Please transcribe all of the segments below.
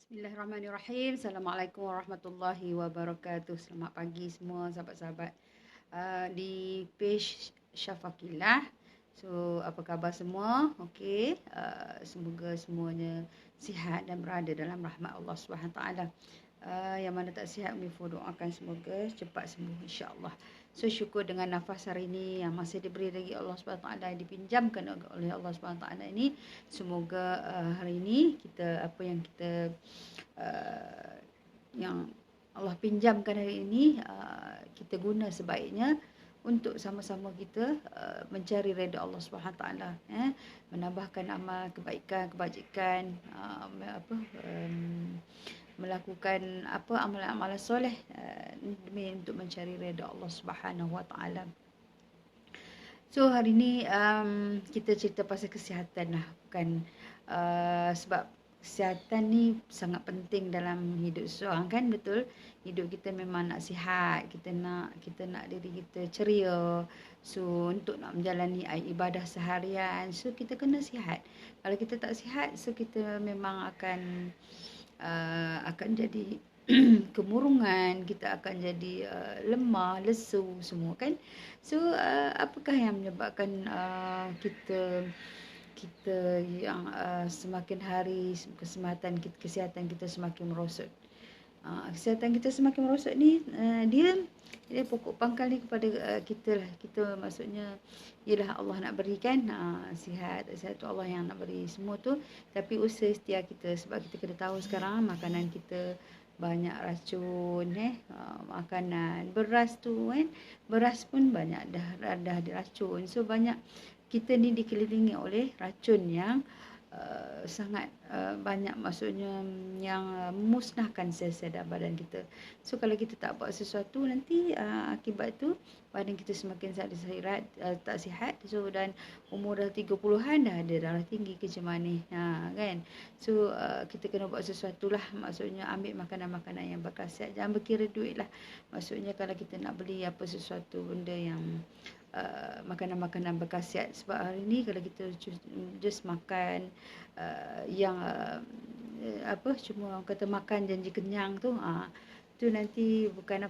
Bismillahirrahmanirrahim. Assalamualaikum warahmatullahi wabarakatuh. Selamat pagi semua sahabat-sahabat di page Syafakilah. So, apa khabar semua? Okey. Semoga semuanya sihat dan berada dalam rahmat Allah Subhanahu Taala. Yang mana tak sihat, Mifu doakan semoga cepat sembuh insya-Allah. So, syukur dengan nafas hari ini yang masih diberi lagi Allah Subhanahu Taala, yang dipinjamkan oleh Allah Subhanahu Taala ini. Semoga hari ini kita apa yang kita yang Allah pinjamkan hari ini kita guna sebaiknya untuk sama-sama kita mencari redha Allah Subhanahu Taala, menambahkan amal kebaikan, kebajikan, melakukan amalan-amalan soleh demi untuk mencari redha Allah Subhanahu Wa Taala. So hari ni kita cerita pasal kesihatan lah, bukan sebab kesihatan ni sangat penting dalam hidup seseorang, kan, betul? Hidup kita memang nak sihat, kita nak diri kita ceria. So untuk nak menjalani ibadah seharian, so kita kena sihat. Kalau kita tak sihat, so kita memang akan jadi kemurungan, kita akan jadi lemah, lesu semua, kan. So apakah yang menyebabkan kita yang semakin hari kesihatan kita semakin merosot. Kesihatan kita semakin merosot ni dia pokok pangkal ni kepada kita lah. Kita maksudnya ialah Allah nak berikan sihat tu Allah yang nak beri semua tu, tapi usaha ikhtiar kita, sebab kita kena tahu sekarang makanan kita banyak racun, makanan beras tu, kan, beras pun banyak dah diracun. So banyak kita ni dikelilingi oleh racun yang sangat banyak, maksudnya yang memusnahkan sel-sel dalam badan kita. So kalau kita tak buat sesuatu, nanti akibat tu badan kita semakin tak sihat. So dan umur dah 30-an dah ada darah tinggi, kecil manis, kan. So kita kena buat sesuatu lah, maksudnya ambil makanan-makanan yang berkhasiat, jangan berkira duit lah. Maksudnya kalau kita nak beli apa sesuatu benda yang makanan-makanan berkhasiat, sebab hari ni kalau kita just makan yang cuma orang kata makan janji kenyang tu, tu nanti bukan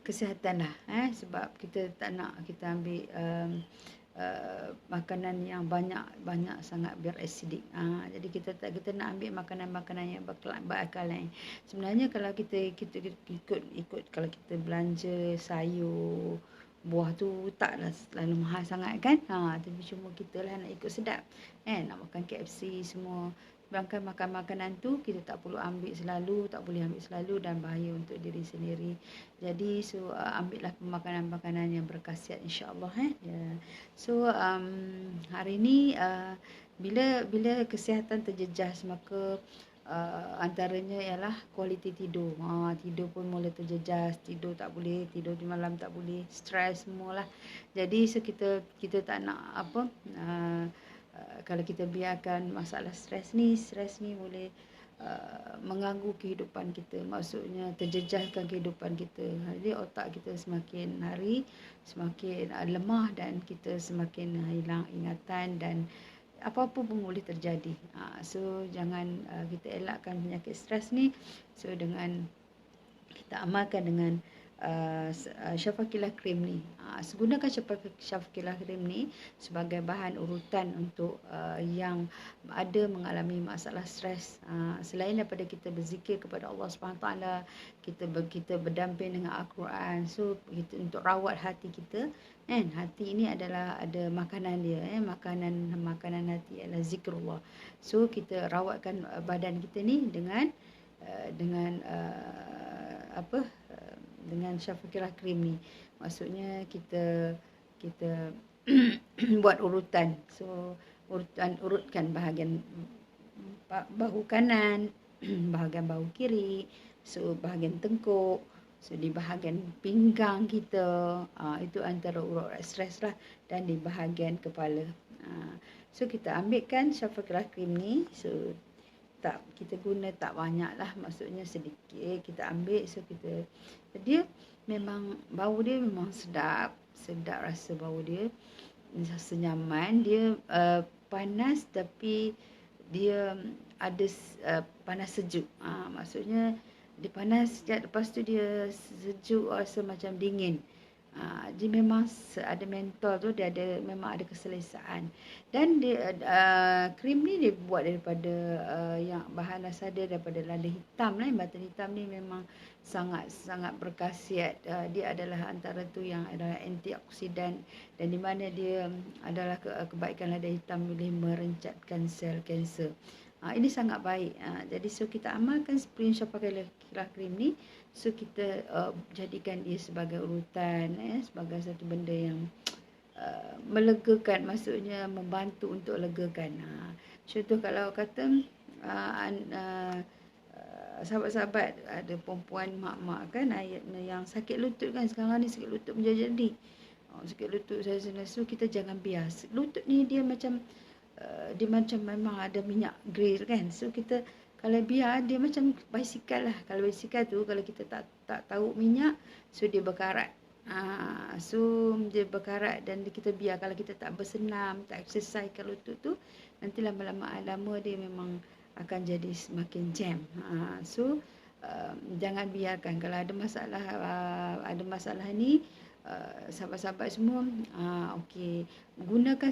kesihatan lah, sebab kita tak nak kita ambil makanan yang banyak sangat berasidik. Jadi kita nak ambil makanan-makanan yang berakalan. Sebenarnya kalau kita ikut kalau kita belanja sayur, buah tu taklah selalu mahal sangat, kan. Tapi cuma kita lah nak ikut sedap, nak makan KFC semua. Sedangkan makan makanan tu kita tak perlu ambil selalu, tak boleh ambil selalu, dan bahaya untuk diri sendiri. Jadi so ambillah makanan-makanan yang berkhasiat insya-Allah, So hari ni bila kesihatan terjejas, maka antaranya ialah kualiti tidur. Tidur pun mula terjejas, tidur tak boleh, tidur di malam tak boleh, stres semualah. Jadi so kita tak nak kalau kita biarkan masalah stres ni boleh mengganggu kehidupan kita, maksudnya terjejaskan kehidupan kita. Jadi otak kita semakin hari semakin lemah, dan kita semakin hilang ingatan, dan apa-apa pun boleh terjadi. So jangan kita elakkan penyakit stres ni. So dengan kita amalkan dengan Syafakilah Cream ni. Gunakan Syafakilah Cream ni sebagai bahan urutan untuk yang ada mengalami masalah stres. Selain daripada kita berzikir kepada Allah Subhanahu Taala, kita berdamping dengan Al-Quran. So kita untuk rawat hati kita, kan. Hati ini adalah ada makanan dia, makanan hati adalah zikrullah. So kita rawatkan badan kita ni dengan dengan Syafakilah Cream ni. Maksudnya kita buat urutan. So urutkan bahagian bahu kanan, bahagian bahu kiri, so bahagian tengkuk, so di bahagian pinggang kita, itu antara urat stres lah, dan di bahagian kepala. So kita ambilkan Syafakilah Cream ni. So kita guna tak banyak lah, maksudnya sedikit kita ambil. So dia memang bau dia memang sedap rasa bau dia, rasa nyaman. Dia panas tapi dia ada panas sejuk. Maksudnya dia panas sekejap, lepas tu dia sejuk, rasa macam dingin. Dia memang ada mentol tu, dia ada memang ada keselesaan. Dan dia krim ni dia buat daripada yang bahan asal dia daripada lada hitam lah. Batu hitam ni memang sangat berkhasiat. Dia adalah antara tu yang adalah antioksidan, dan di mana dia adalah kebaikan lada hitam boleh merencatkan sel kanser. Ini sangat baik. Jadi so kita amalkan seperti Insya pakai kilah krim ni. So kita jadikan dia sebagai urutan, sebagai satu benda yang melegakan, maksudnya membantu untuk legakan. Contoh kalau kata sahabat-sahabat ada perempuan mak-mak kan, yang sakit lutut kan, sekarang ni sakit lutut menjadi-jadi. Sakit lutut saya so kita jangan bias. Lutut ni dia macam memang ada minyak grill kan. So kita kalau biar dia macam basikal lah. Kalau basikal tu kalau kita tak tahu minyak, so dia berkarat. So dia berkarat dan kita biar, kalau kita tak bersenam, tak exercise kalau lutut tu, nanti lama-lama dia memang akan jadi semakin jam. So jangan biarkan. Kalau ada masalah ni, sahabat-sahabat semua, okey, gunakan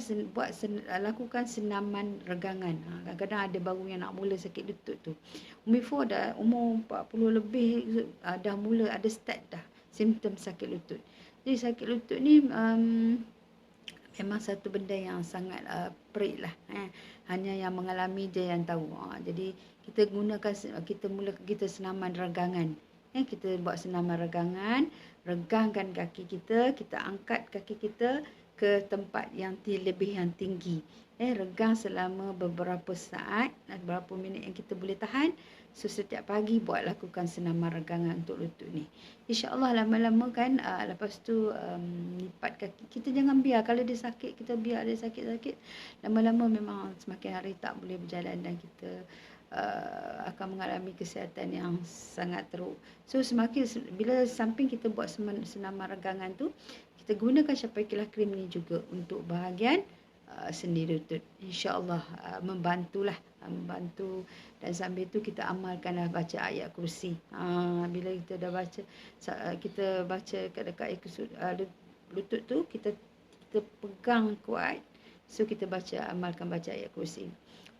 lakukan senaman regangan. Kadang-kadang ada baru yang nak mula sakit lutut tu, Umi4 dah umur 40 lebih, dah mula ada start dah simptom sakit lutut. Jadi sakit lutut ni memang satu benda yang sangat perik lah. Hanya yang mengalami dia yang tahu. Jadi kita gunakan, kita senaman regangan. Kita buat senaman regangan, regangkan kaki kita, kita angkat kaki kita ke tempat yang lebih yang tinggi. Regang selama beberapa saat, beberapa minit yang kita boleh tahan. So setiap pagi lakukan senaman regangan untuk lutut ni. InsyaAllah lama-lama kan, lepas tu lipat kaki. Kita jangan biar, kalau dia sakit, kita biar dia sakit-sakit. Lama-lama memang semakin hari tak boleh berjalan dan kita akan mengalami kesihatan yang sangat teruk. So bila samping kita buat senaman regangan tu, kita gunakan Syafaqiyah krim ni juga untuk bahagian sendi lutut. InsyaAllah membantu. Dan sambil tu kita amalkanlah baca ayat kursi. Bila kita dah baca, kita baca dekat lutut tu, kita pegang kuat. So kita amalkan baca ayat kursi.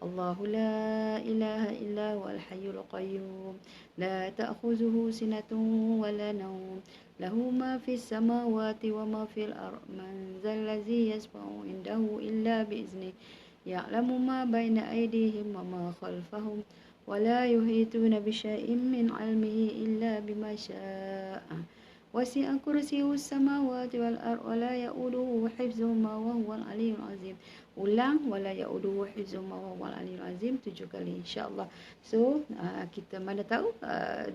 Allahu la ilaha illa huwal hayyul qayyum, la ta'khuzuhu sinatun wa la nawm, lahu ma fis samawati wa ma fil ardh, man zal ladzi yashfa'u indahu illa bi'izni, ya'lamu ma baina aydihim wa ma khalfahum, wa la yuhituna bi syai'in min 'ilmihi illa bima syaa. Wasi'a kursiyyus samawati wal ardh wa la ya'uduhu hifdzuhuma wa huwal 'aliyyul 'azim. Ulang, wala ya'uduhu hifdzuhuma wa huwal 'aliyyul 'azim 7 kali insya-Allah. So kita mana tahu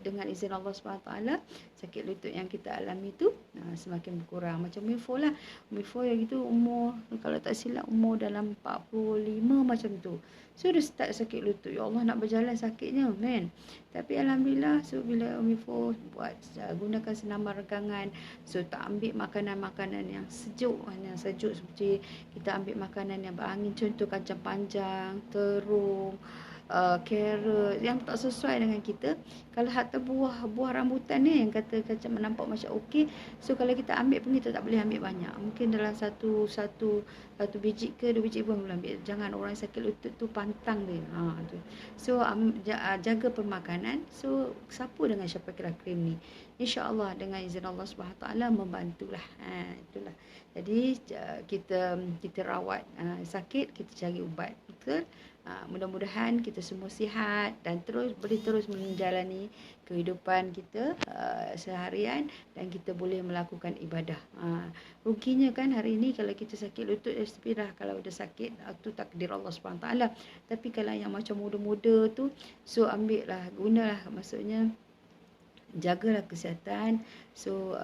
dengan izin Allah Subhanahu taala sakit lutut yang kita alami tu semakin berkurang. Macam Umi4 lah. Umi4 yang gitu umur, kalau tak silap umur dalam 45 macam tu. So dia start sakit lutut. Ya Allah, nak berjalan sakitnya kan. Tapi alhamdulillah, so bila Umi4 buat gunakan senaman regangan, so tak ambil makanan-makanan yang sejuk seperti kita ambil makanan yang berangin, contoh kacang panjang, terung, carrot yang tak sesuai dengan kita. Kalau hatta buah rambutan ni yang kata nampak macam okey, so kalau kita ambil pun kita tak boleh ambil banyak. Mungkin dalam satu biji ke 2 biji pun boleh ambil. Jangan orang sakit lutut tu pantang dia. Tu. So jaga pemakanan. So sapu dengan Syafaqiyah krim ni. InsyaAllah dengan izin Allah Subhanahu taala membantulah. Itulah. Jadi kita rawat sakit, kita cari ubat. Betul? Mudah-mudahan kita semua sihat dan boleh terus menjalani kehidupan kita seharian, dan kita boleh melakukan ibadah. Ruginya kan hari ini kalau kita sakit lutut, istighfar, kalau dah sakit tu takdir Allah SWT. Tapi kalau yang macam muda-muda tu, so gunalah, maksudnya jagalah kesihatan. So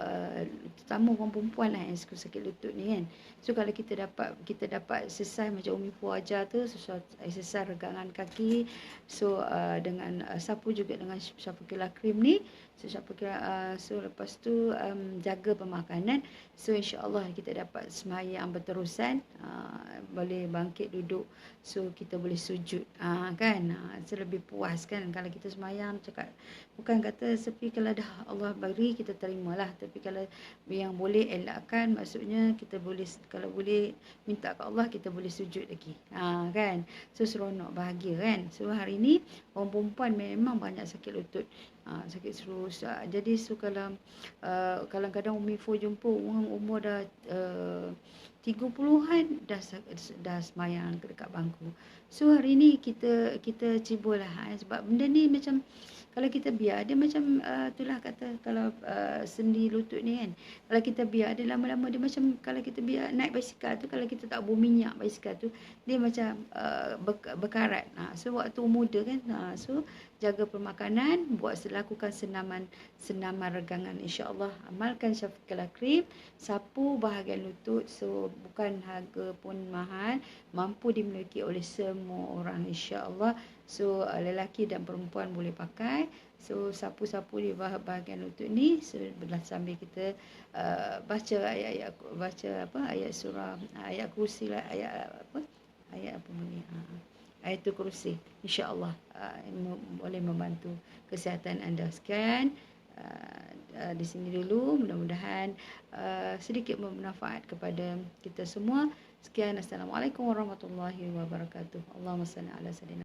terutama orang perempuan lah yang suka sakit lutut ni kan. So kalau kita dapat exercise macam Umi Fu ajar tu, exercise regangan kaki. So dengan sapu juga dengan sapu kila krim ni. So so lepas tu jaga pemakanan. So insya-Allah kita dapat sembahyang berterusan, boleh bangkit duduk. So kita boleh sujud. Kan? So lebih puas kan kalau kita sembahyang cakap, bukan kata sepi kalau dah Allah beri kita terimalah, tapi kalau yang boleh elakkan, maksudnya kita boleh, kalau boleh minta ke Allah, kita boleh sujud lagi. Kan? So seronok, bahagia kan. So hari ni orang perempuan memang banyak sakit lutut, sakit serus. Jadi so kalau kadang-kadang Umi Fu jumpa orang umur dah 30-an dah semayang dekat bangku. So hari ni kita ciburlah, sebab benda ni macam kalau kita biar dia macam itulah kata, kalau sendi lutut ni kan, kalau kita biar dia lama-lama, dia macam kalau kita biar naik basikal tu, kalau kita tak bau minyak basikal tu, dia macam berkarat. So waktu muda kan, so jaga permakanan, lakukan senaman regangan, insya-Allah. Amalkan Syafiqah Krim, sapu bahagian lutut. So bukan harga pun mahal, mampu dimiliki oleh semua orang, insya-Allah. So lelaki dan perempuan boleh pakai. So sapu-sapu di bahagian lutut ni, so sambil kita baca ayat surah, ayat kursi lah, ayat apa ni, ayatul kursi, insya-Allah boleh membantu kesihatan anda. Sekian di sini dulu, mudah-mudahan sedikit bermanfaat kepada kita semua. Sekian, assalamualaikum warahmatullahi wabarakatuh. Allahumma salli ala sayyidina